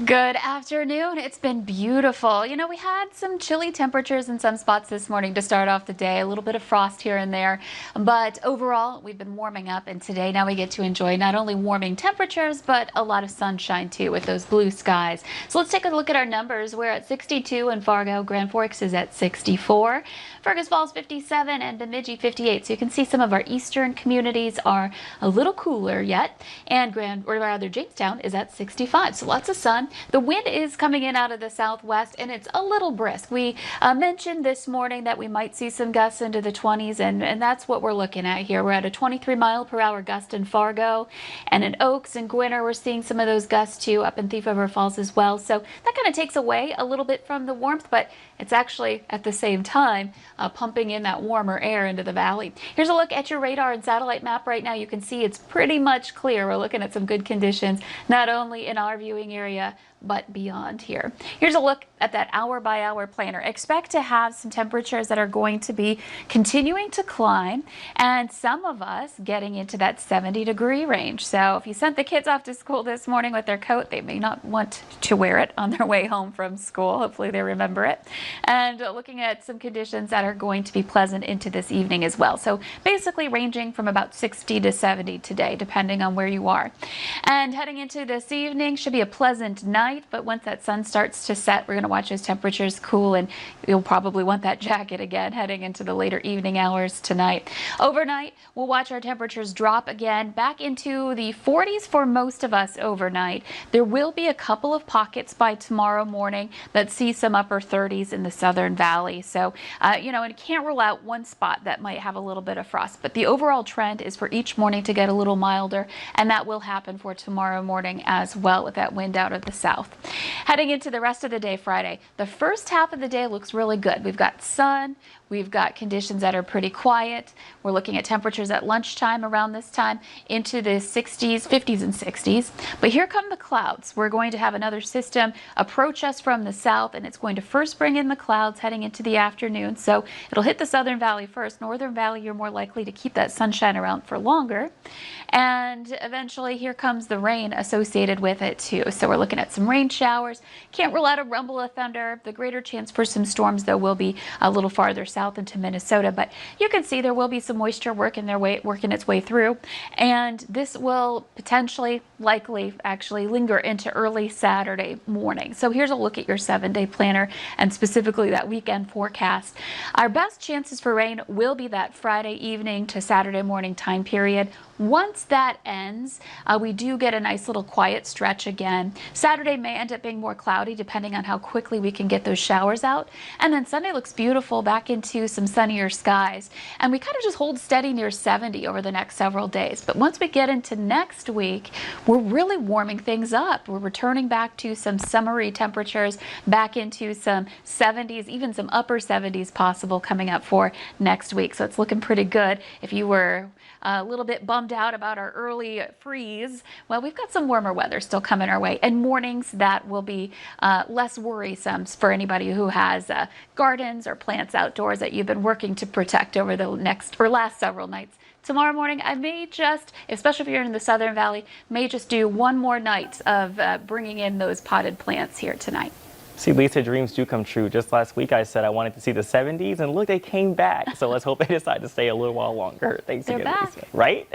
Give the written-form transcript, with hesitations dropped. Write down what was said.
Good afternoon. It's been beautiful. We had some chilly temperatures in some spots this morning to start off the day, a little bit of frost here and there, but overall we've been warming up, and today now we get to enjoy not only warming temperatures but a lot of sunshine too with those blue skies. So let's take a look at our numbers. We're at 62 in Fargo. Grand Forks is at 64. Fergus Falls 57 and Bemidji 58. So you can see some of our eastern communities are a little cooler yet, and Jamestown is at 65. So lots of sun. The wind is coming in out of the southwest, and it's a little brisk. We mentioned this morning that we might see some gusts into the 20s, and that's what we're looking at here. We're at a 23-mile-per-hour gust in Fargo, and in Oaks and Gwinner we're seeing some of those gusts too, up in Thief River Falls as well. So that kind of takes away a little bit from the warmth, but it's actually at the same time pumping in that warmer air into the valley. Here's a look at your radar and satellite map right now. You can see it's pretty much clear. We're looking at some good conditions, not only in our viewing area, but beyond here. Here's a look at that hour-by-hour planner. Expect to have some temperatures that are going to be continuing to climb, and some of us getting into that 70-degree range. So if you sent the kids off to school this morning with their coat, they may not want to wear it on their way home from school. Hopefully they remember it. And looking at some conditions that are going to be pleasant into this evening as well. So basically ranging from about 60 to 70 today, depending on where you are. And heading into this evening should be a pleasant night. But once that sun starts to set, we're going to watch those temperatures cool, and you'll probably want that jacket again heading into the later evening hours tonight. Overnight, we'll watch our temperatures drop again back into the 40s for most of us overnight. There will be a couple of pockets by tomorrow morning that see some upper 30s in the southern valley. So, and you can't rule out one spot that might have a little bit of frost, but the overall trend is for each morning to get a little milder, and that will happen for tomorrow morning as well with that wind out of the south. Heading into the rest of the day Friday, the first half of the day looks really good. We've got sun, we've got conditions that are pretty quiet. We're looking at temperatures at lunchtime around this time into the 60s, 50s and 60s. But here come the clouds. We're going to have another system approach us from the south, and it's going to first bring in the clouds heading into the afternoon. So it'll hit the southern valley first. Northern valley, you're more likely to keep that sunshine around for longer. And eventually here comes the rain associated with it too. So we're looking at some rain showers. Can't rule out a rumble of thunder. The greater chance for some storms, though, will be a little farther south into Minnesota. But you can see there will be some moisture working its way through. And this will potentially, likely, actually linger into early Saturday morning. So here's a look at your 7-day planner and specifically that weekend forecast. Our best chances for rain will be that Friday evening to Saturday morning time period. Once that ends, we do get a nice little quiet stretch again. Saturday may end up being more cloudy depending on how quickly we can get those showers out. And then Sunday looks beautiful, back into some sunnier skies. And we kind of just hold steady near 70 over the next several days. But once we get into next week, we're really warming things up. We're returning back to some summery temperatures, back into some 70s, even some upper 70s possible coming up for next week. So it's looking pretty good. If you were a little bit bummed out about our early freeze, well, we've got some warmer weather still coming our way, and mornings that will be less worrisome for anybody who has gardens or plants outdoors that you've been working to protect over the last several nights. Tomorrow morning, I may just, especially if you're in the southern valley, may just do one more night of bringing in those potted plants here tonight. See, Lisa, dreams do come true. Just last week I said I wanted to see the 70s, and look, they came back. So let's hope they decide to stay a little while longer. Thanks again, Lisa. Right?